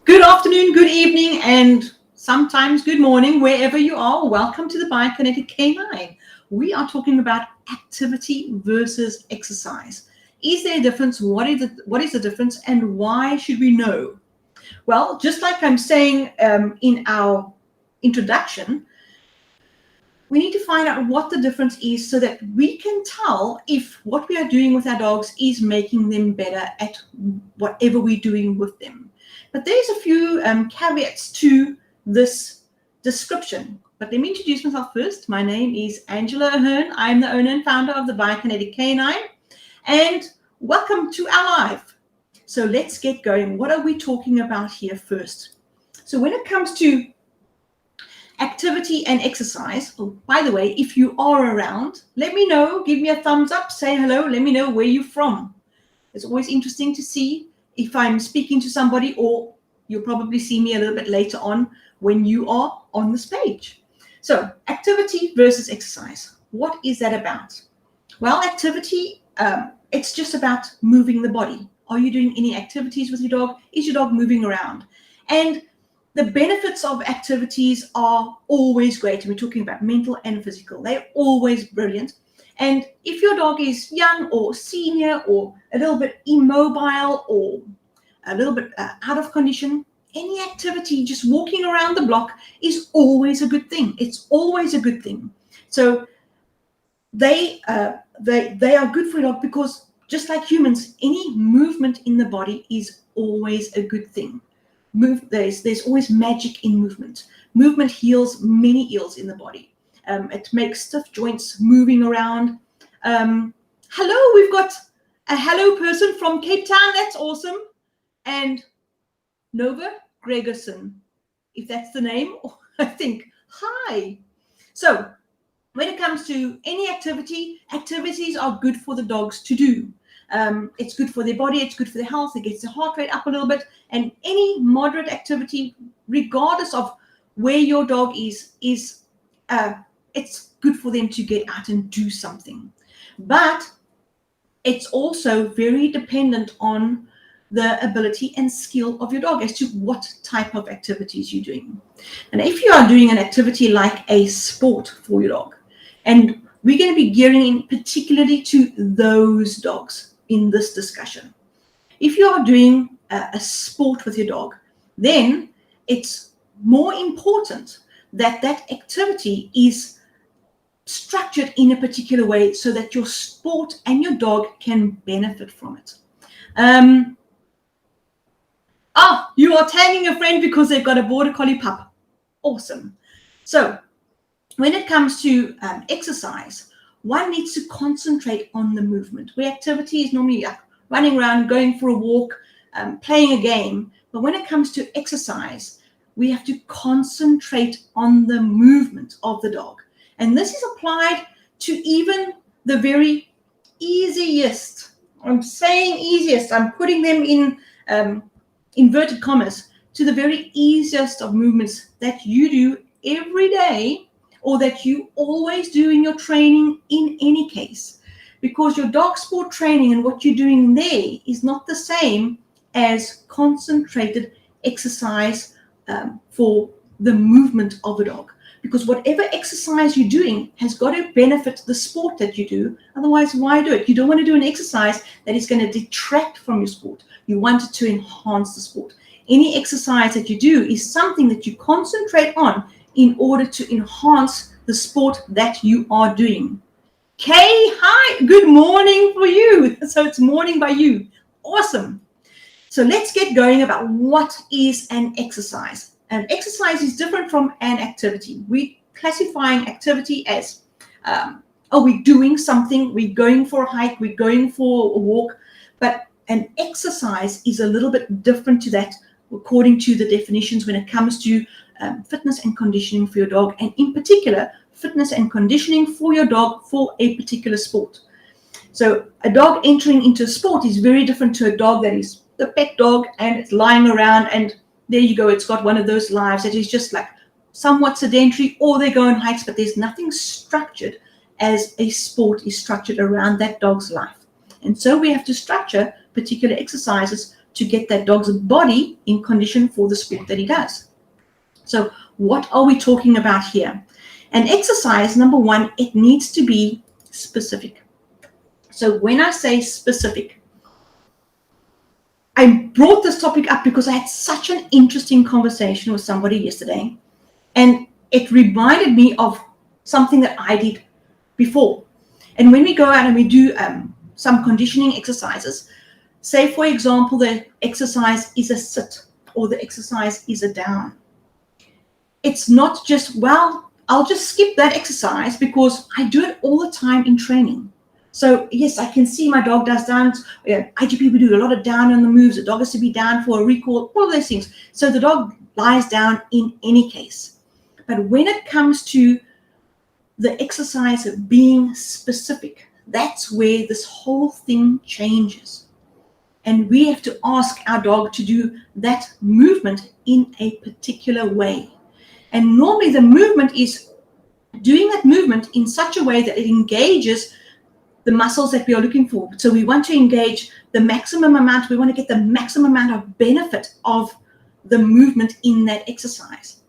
Good afternoon, good evening, and sometimes good morning, wherever you are. Welcome to the Biokinetic Canine. We are talking about activity versus exercise. Is there a difference? What is the difference, and why should we know? Well, just like I'm saying in our introduction, we need to find out what the difference is so that we can tell if what we are doing with our dogs is making them better at whatever we're doing with them. But there's a few caveats to this description. But let me introduce myself first. My name is Angela Ahern. I'm the owner and founder of the Biokinetic Canine. And welcome to our live. So let's get going. What are we talking about here first? So when it comes to activity and exercise, oh, by the way, if you are around, let me know. Give me a thumbs up. Say hello. Let me know where you're from. It's always interesting to see if I'm speaking to somebody, or you'll probably see me a little bit later on when you are on this page. So activity versus exercise. What is that about? Well, activity, it's just about moving the body. Are you doing any activities with your dog? Is your dog moving around? And the benefits of activities are always great. And we're talking about mental and physical. They're always brilliant. And if your dog is young or senior or a little bit immobile or a little bit out of condition, any activity, just walking around the block is always a good thing. It's always a good thing. So they are good for your dog because just like humans, any movement in the body is always a good thing. There's always magic in movement. Movement heals many ills in the body. It makes stiff joints moving around. Hello, we've got a hello person from Cape Town. That's awesome. And Nova Gregerson, if that's the name, I think. Hi. So when it comes to any activity, activities are good for the dogs to do. It's good for their body. It's good for their health. It gets the heart rate up a little bit. And any moderate activity, regardless of where your dog is it's good for them to get out and do something. But it's also very dependent on the ability and skill of your dog as to what type of activities you're doing. And if you are doing an activity like a sport for your dog, and we're going to be gearing in particularly to those dogs in this discussion. If you are doing a sport with your dog, then it's more important that that activity is structured in a particular way so that your sport and your dog can benefit from it. You are tagging a friend because they've got a border collie pup. Awesome. So when it comes to exercise, one needs to concentrate on the movement, where activity is normally running around, going for a walk, playing a game. But when it comes to exercise, we have to concentrate on the movement of the dog. And this is applied to even the very easiest. I'm saying easiest. I'm putting them in inverted commas, to the very easiest of movements that you do every day, or that you always do in your training in any case. Because your dog sport training and what you're doing there is not the same as concentrated exercise for the movement of a dog. Because whatever exercise you're doing has got to benefit the sport that you do. Otherwise, why do it? You don't want to do an exercise that is going to detract from your sport. You want it to enhance the sport. Any exercise that you do is something that you concentrate on in order to enhance the sport that you are doing. Kay, hi, good morning for you. So it's morning by you. Awesome. So let's get going about what is an exercise. An exercise is different from an activity. We're classifying activity as, are we doing something? We're going for a hike, we're going for a walk. But an exercise is a little bit different to that, according to the definitions when it comes to fitness and conditioning for your dog, and in particular, fitness and conditioning for your dog for a particular sport. So a dog entering into a sport is very different to a dog that is the pet dog and it's lying around, and there you go, it's got one of those lives that is just like somewhat sedentary, or they go on hikes, but there's nothing structured as a sport is structured around that dog's life. And so we have to structure particular exercises to get that dog's body in condition for the sport that he does. So what are we talking about here? An exercise, number one, it needs to be specific. So when I say specific, I brought this topic up because I had such an interesting conversation with somebody yesterday, and it reminded me of something that I did before. And when we go out and we do some conditioning exercises, say for example, the exercise is a sit or the exercise is a down. It's not just, well, I'll just skip that exercise because I do it all the time in training. So yes, I can see my dog does downs. IGP, we do a lot of down on the moves. The dog has to be down for a recall, all of those things. So the dog lies down in any case. But when it comes to the exercise of being specific, that's where this whole thing changes. And we have to ask our dog to do that movement in a particular way. And normally the movement is doing that movement in such a way that it engages the muscles that we are looking for. So we want to engage the maximum amount. We want to get the maximum amount of benefit of the movement in that exercise.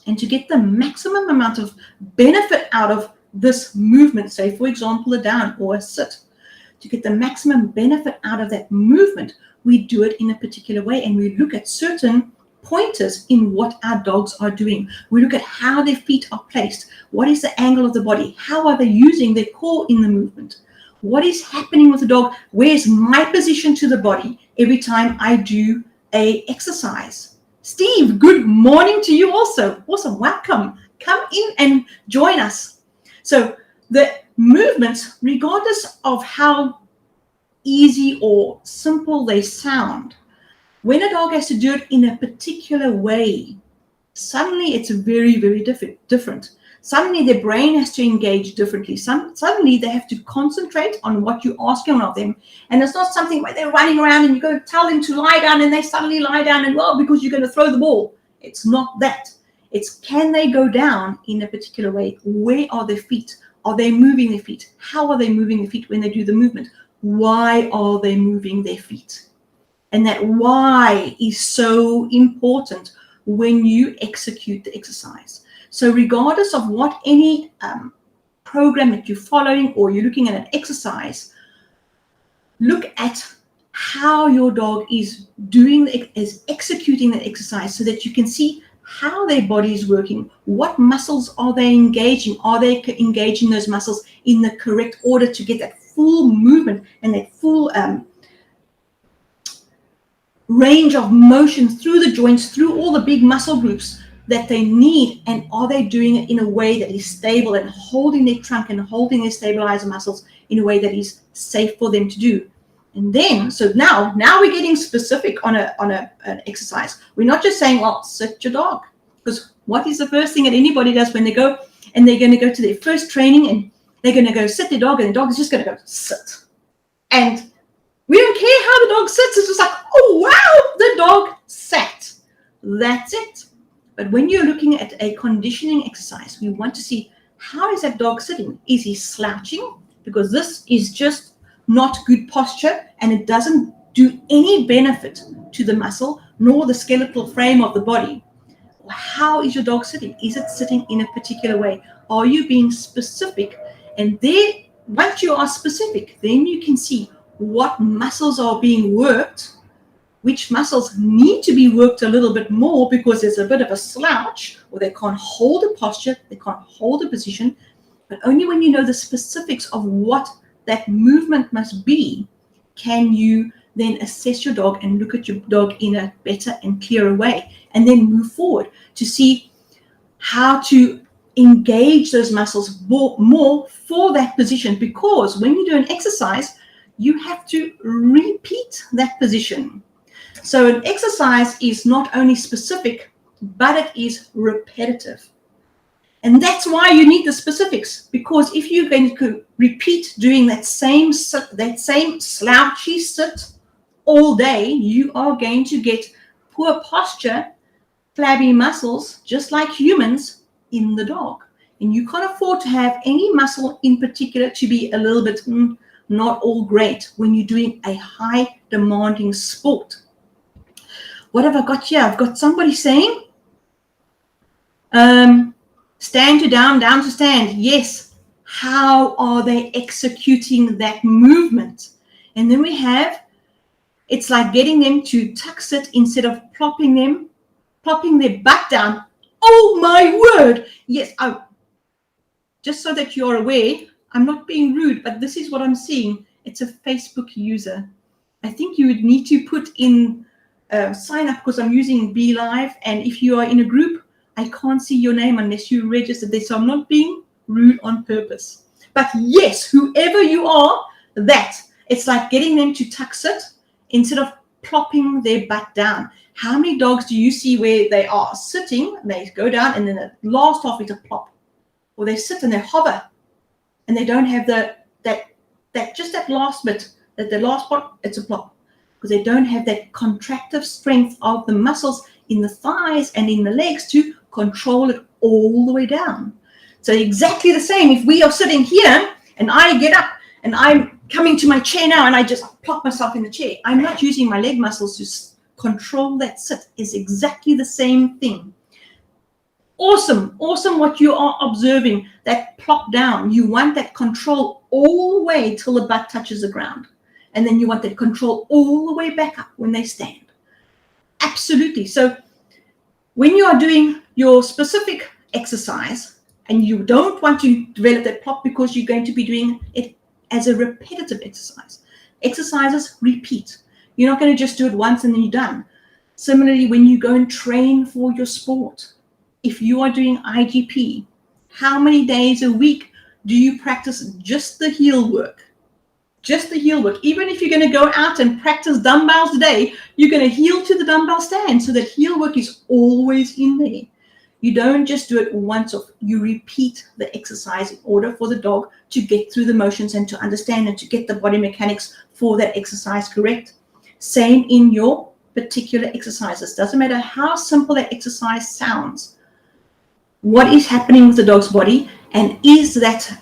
And to get the maximum amount of benefit out of this movement, say for example, a down or a sit, to get the maximum benefit out of that movement, we do it in a particular way. And we look at certain pointers in what our dogs are doing. We look at how their feet are placed. What is the angle of the body? How are they using their core in the movement? What is happening with the dog? Where's my position to the body every time I do a exercise? Steve, good morning to you also. Awesome, welcome. Come in and join us. So the movements, regardless of how easy or simple they sound, when a dog has to do it in a particular way, suddenly it's very, very different. Suddenly their brain has to engage differently. Suddenly they have to concentrate on what you're asking of them. And it's not something where they're running around and you go tell them to lie down and they suddenly lie down and, well, because you're going to throw the ball. It's not that. It's can they go down in a particular way? Where are their feet? Are they moving their feet? How are they moving their feet when they do the movement? Why are they moving their feet? And that why is so important when you execute the exercise. So regardless of what any program that you're following or you're looking at an exercise, look at how your dog is executing the exercise so that you can see how their body is working. What muscles are they engaging? Are they engaging those muscles in the correct order to get that full movement and that full range of motion through the joints, through all the big muscle groups that they need, and are they doing it in a way that is stable and holding their trunk and holding their stabilizer muscles in a way that is safe for them to do? And then, so now we're getting specific on an exercise. We're not just saying, well, sit your dog, because what is the first thing that anybody does when they go and they're going to go to their first training and they're going to go sit their dog and the dog is just going to go sit. And we don't care how the dog sits. It's just like, oh, wow, the dog sat. That's it. But when you're looking at a conditioning exercise, we want to see how is that dog sitting? Is he slouching? Because this is just not good posture and it doesn't do any benefit to the muscle nor the skeletal frame of the body. How is your dog sitting? Is it sitting in a particular way? Are you being specific? And there, once you are specific, then you can see what muscles are being worked, which muscles need to be worked a little bit more because there's a bit of a slouch or they can't hold a posture, they can't hold a position. But only when you know the specifics of what that movement must be, can you then assess your dog and look at your dog in a better and clearer way, and then move forward to see how to engage those muscles more for that position. Because when you do an exercise, you have to repeat that position. So an exercise is not only specific, but it is repetitive. And that's why you need the specifics, because if you're going to repeat doing that same slouchy sit all day, you are going to get poor posture, flabby muscles, just like humans, in the dog. And you can't afford to have any muscle in particular to be a little bit not all great when you're doing a high demanding sport. What have I got here? I've got somebody saying, stand to down, down to stand. Yes. How are they executing that movement? And then we have, it's like getting them to tuck sit instead of plopping their butt down. Oh my word. Yes. Oh, just so that you're aware, I'm not being rude, but this is what I'm seeing. It's a Facebook user. I think you would need to put in, sign up, because I'm using BeLive. And if you are in a group, I can't see your name unless you registered there. So I'm not being rude on purpose. But yes, whoever you are, it's like getting them to tuck sit instead of plopping their butt down. How many dogs do you see where they are sitting, and they go down, and then the last half is a plop? Or they sit and they hover, and they don't have that last bit, the last part, it's a plop, because they don't have that contractive strength of the muscles in the thighs and in the legs to control it all the way down. So exactly the same, if we are sitting here and I get up and I'm coming to my chair now and I just plop myself in the chair, I'm not using my leg muscles to control that sit. Is exactly the same thing. Awesome what you are observing, that plop down. You want that control all the way till the butt touches the ground. And then you want that control all the way back up when they stand. Absolutely. So when you are doing your specific exercise and you don't want to develop that plop because you're going to be doing it as a repetitive exercise. Exercises repeat. You're not going to just do it once and then you're done. Similarly, when you go and train for your sport, if you are doing IGP, how many days a week do you practice just the heel work? Just the heel work. Even if you're going to go out and practice dumbbells today, you're going to heel to the dumbbell stand, so that heel work is always in there. You don't just do it once off. You repeat the exercise in order for the dog to get through the motions and to understand and to get the body mechanics for that exercise correct. Same in your particular exercises. Doesn't matter how simple that exercise sounds. What is happening with the dog's body, and is that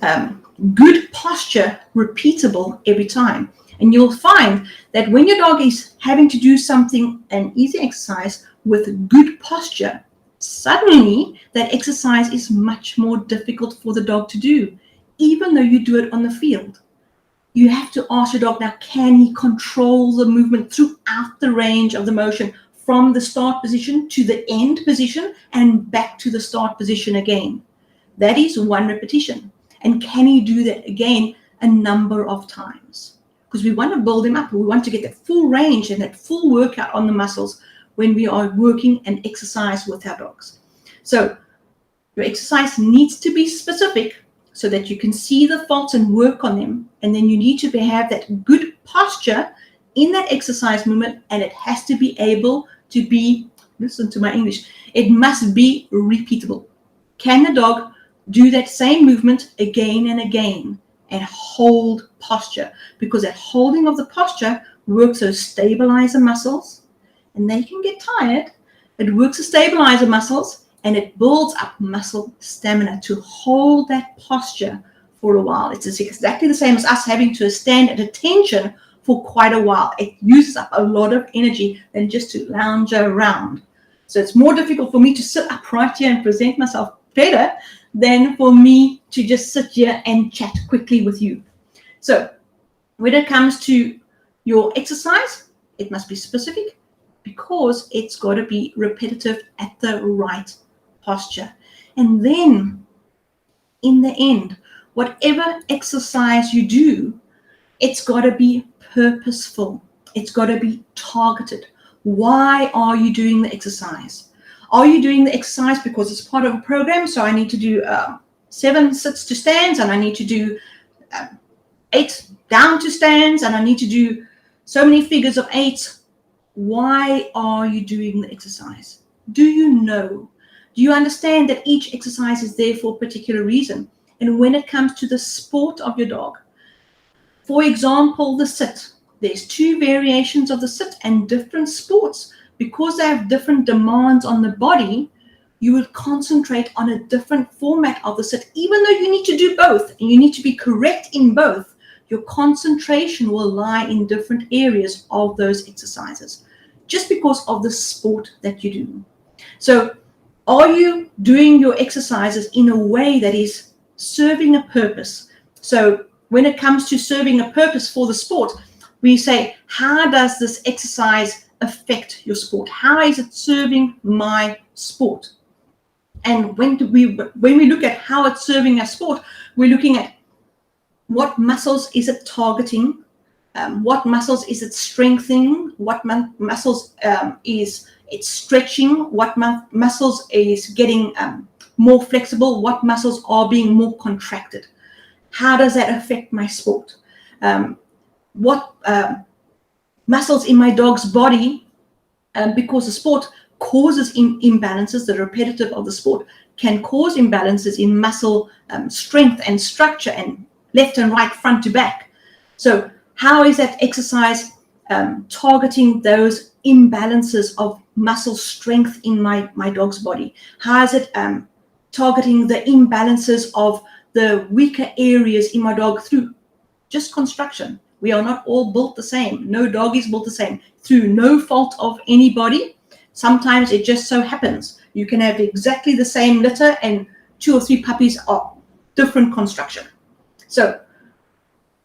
good posture repeatable every time? And you'll find that when your dog is having to do something, an easy exercise with good posture, suddenly that exercise is much more difficult for the dog to do, even though you do it on the field. You have to ask your dog now, can he control the movement throughout the range of the motion, from the start position to the end position and back to the start position again? That is one repetition. And can he do that again a number of times? Because we want to build him up. We want to get that full range and that full workout on the muscles when we are working and exercise with our dogs. So your exercise needs to be specific so that you can see the faults and work on them. And then you need to have that good posture in that exercise movement, and it has to be able to be, listen to my English, it must be repeatable. Can the dog do that same movement again and again and hold posture? Because that holding of the posture works to stabilize the muscles, and they can get tired. It works to stabilize the muscles, and it builds up muscle stamina to hold that posture for a while. It's exactly the same as us having to stand at attention for quite a while. It uses up a lot of energy than just to lounge around. So it's more difficult for me to sit up right here and present myself better than for me to just sit here and chat quickly with you. So when it comes to your exercise, it must be specific, because it's got to be repetitive at the right posture. And then in the end, whatever exercise you do, it's got to be purposeful. It's got to be targeted. Why are you doing the exercise? Are you doing the exercise because it's part of a program? So I need to do 7 sits to stands, and I need to do 8 down to stands, and I need to do so many figures of 8. Why are you doing the exercise? Do you know? Do you understand that each exercise is there for a particular reason? And when it comes to the sport of your dog, for example, the sit, there's 2 variations of the sit, and different sports, because they have different demands on the body, you would concentrate on a different format of the sit. Even though you need to do both and you need to be correct in both, your concentration will lie in different areas of those exercises, just because of the sport that you do. So are you doing your exercises in a way that is serving a purpose? So when it comes to serving a purpose for the sport, we say, how does this exercise affect your sport? How is it serving my sport? And when we look at how it's serving our sport, we're looking at what muscles is it targeting, what muscles is it strengthening, what muscles is it stretching, what muscles is getting more flexible, what muscles are being more contracted. How does that affect my sport? What muscles in my dog's body, because the sport causes imbalances, the repetitive of the sport can cause imbalances in muscle strength and structure and left and right, front to back. So how is that exercise targeting those imbalances of muscle strength in my dog's body? How is it targeting the imbalances of the weaker areas in my dog through just construction? We are not all built the same. No dog is built the same through no fault of anybody. Sometimes it just so happens you can have exactly the same litter and 2 or 3 puppies are different construction. So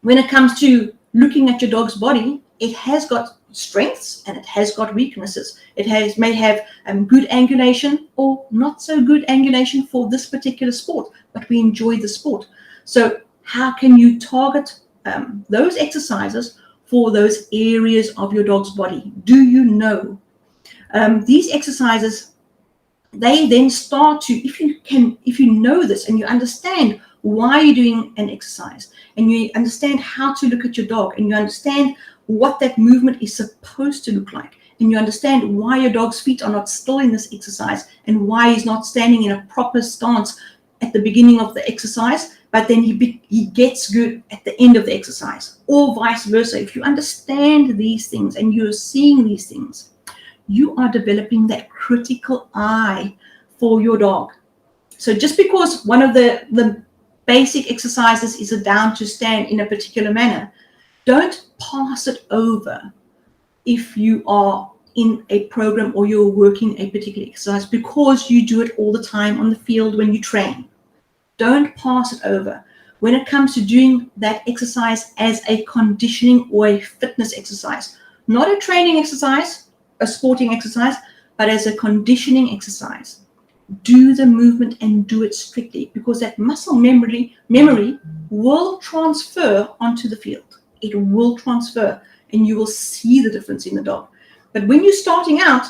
when it comes to looking at your dog's body, it has got strengths and it has got weaknesses. It may have good angulation or not so good angulation for this particular sport, but we enjoy the sport. So how can you target those exercises for those areas of your dog's body? Do you know? These exercises, they then start to, if you know this and you understand why you're doing an exercise, and you understand how to look at your dog, and you understand what that movement is supposed to look like, and you understand why your dog's feet are not still in this exercise and why he's not standing in a proper stance at the beginning of the exercise, but then he gets good at the end of the exercise, or vice versa. If you understand these things and you're seeing these things, you are developing that critical eye for your dog. So just because one of the basic exercises is a down to stand in a particular manner, don't pass it over if you are in a program or you're working a particular exercise because you do it all the time on the field when you train. Don't pass it over. When it comes to doing that exercise as a conditioning or a fitness exercise, not a training exercise, a sporting exercise, but as a conditioning exercise, do the movement and do it strictly, because that muscle memory will transfer onto the field. It will transfer and you will see the difference in the dog. But when you're starting out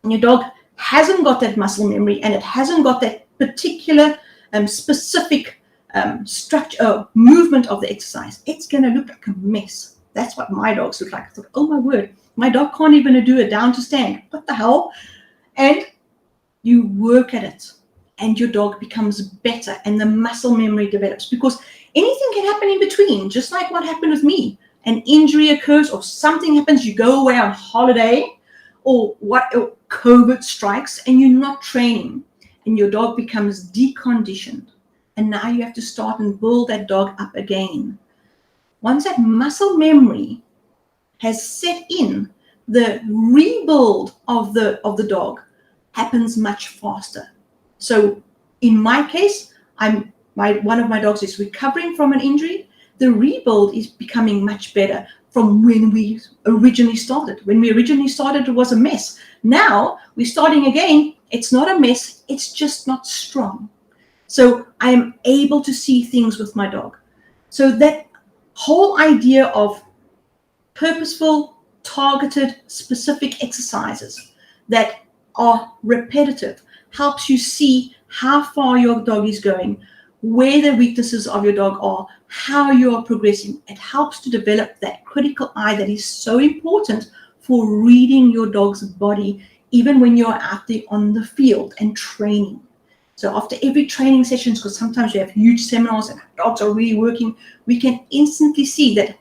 and your dog hasn't got that muscle memory and it hasn't got that particular specific structure movement of the exercise, it's going to look like a mess. That's what my dogs look like. I thought, oh my word, my dog can't even do a down to stand. What the hell? And you work at it and your dog becomes better and the muscle memory develops, because anything can happen in between, just like what happened with me. An injury occurs or something happens, you go away on holiday, or COVID strikes and you're not training and your dog becomes deconditioned. And now you have to start and build that dog up again. Once that muscle memory has set in, the rebuild of the dog happens much faster. So in my case, one of my dogs is recovering from an injury. The rebuild is becoming much better from when we originally started. When we originally started, it was a mess. Now we're starting again. It's not a mess. It's just not strong. So I am able to see things with my dog. So that whole idea of purposeful, targeted, specific exercises that are repetitive helps you see how far your dog is going, where the weaknesses of your dog are, how you are progressing. It helps to develop that critical eye that is so important for reading your dog's body, even when you're out there on the field and training. So after every training session, because sometimes we have huge seminars and dogs are really working, we can instantly see that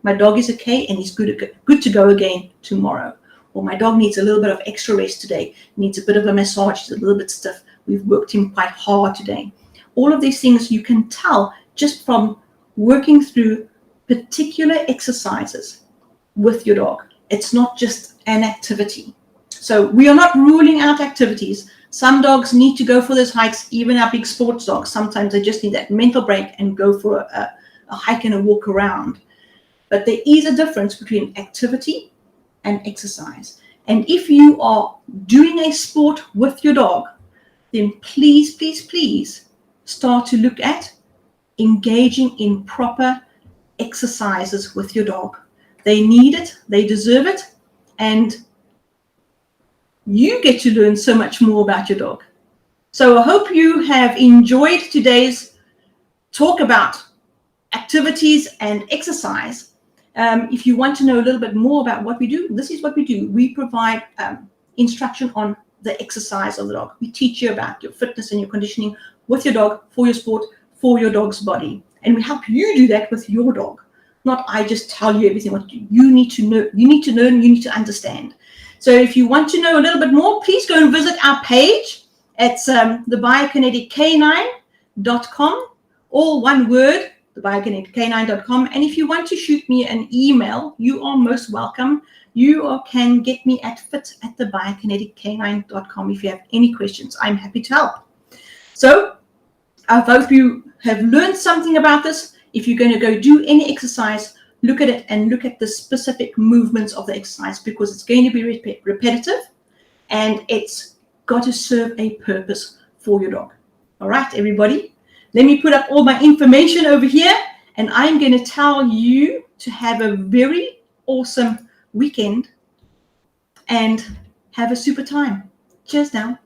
my dog is okay and he's good to go again tomorrow. Or my dog needs a little bit of extra rest today, needs a bit of a massage, he's a little bit stiff. We've worked him quite hard today. All of these things you can tell just from working through particular exercises with your dog. It's not just an activity. So we are not ruling out activities. Some dogs need to go for those hikes, even our big sports dogs. Sometimes they just need that mental break and go for a hike and a walk around. But there is a difference between activity and exercise. And if you are doing a sport with your dog, then please, please, please start to look at engaging in proper exercises with your dog. They need it, they deserve it, and you get to learn so much more about your dog. So I hope you have enjoyed today's talk about activities and exercise. If you want to know a little bit more about what we do, this is what we do. We provide instruction on the exercise of the dog. We teach you about your fitness and your conditioning with your dog, for your sport, for your dog's body. And we help you do that with your dog. Not I just tell you everything what you need to know. You need to learn, you need to understand. So if you want to know a little bit more, please go and visit our page. It's thebiokineticcanine.com, all one word, thebiokineticcanine.com. And if you want to shoot me an email, you are most welcome. You can get me at fit@thebiokineticcanine.com if you have any questions. I'm happy to help. So I hope you have learned something about this. If you're going to go do any exercise, look at it and look at the specific movements of the exercise, because it's going to be repetitive and it's got to serve a purpose for your dog. All right, everybody, let me put up all my information over here, and I'm going to tell you to have a very awesome weekend and have a super time. Cheers now.